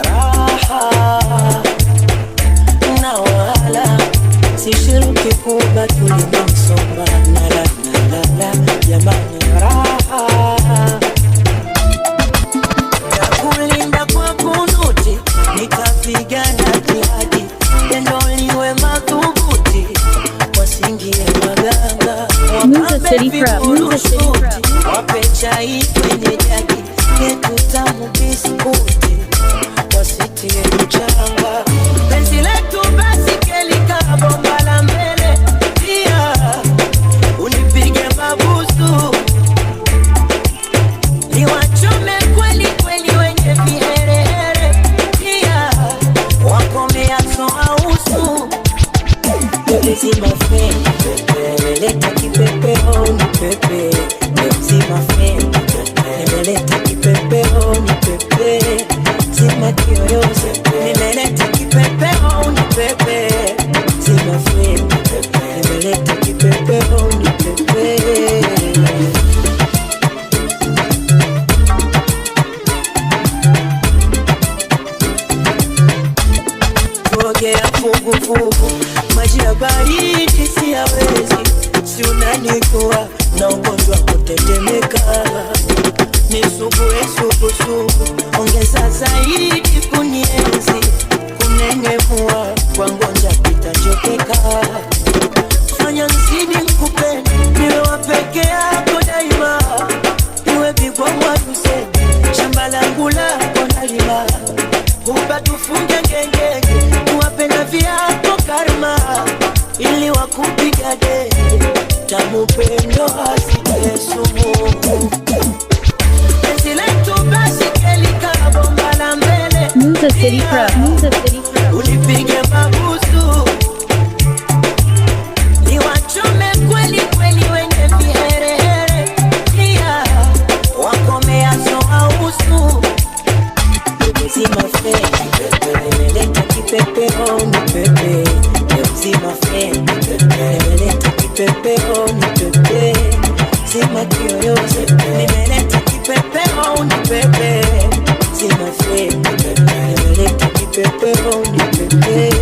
raha na wala sishiriki kuba tulimsoma la jamani raha ya kulinda kwa kunuti nikapigana jihadi pendo liwe madhubuti wasingie maganga wape chai kwenye jagi yetu tamu biskuti wasitie mchanga penzi letu basi kelika bomba la mbele pia unipige mabusu niwachome kweli kweli wenye viherehere pia wakomea soa usu mzima fe nimeleta kipepeo ni pepe mzima fe nimeleta kipepeo ni pepe zima kiyoyozi nimeleta kipepeo ni pepe zima fe nimeleta kipepeo ni pepe Ogea fugu maji ya baridi siyawezi si unanijua na ugonjwa kutetemeka nisugue sugu ongeza zaidi kunienzi kunengemua kwa ngonja kitachokeka fanya nzidi mkupende niwe wapeke yako daima niwe bigwa mwaduse shamba langu lako nalima huba tufunge ngengenge kuwapenda vyako karma ili wakupiga denge tamu pendo asite sumu penzi letu basi kelika bomba la mbele Musa City Pro unipige mabusu niwachome kweli kweli wenye viherehere pia wakomea soa usu mzima fe nimeleta kipepeo ni pepe mzima fe nimeleta kipepeo ni pepe zima kiyoyozi nimeleta kipepeo ni pepe zima fe nimeleta kipepeo ni pepe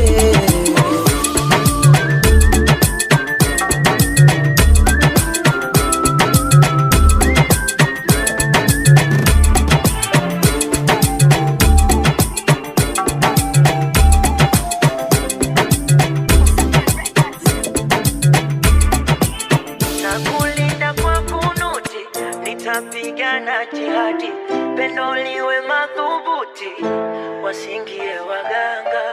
nitapigana jihadi pendo liwe madhubuti wasingie waganga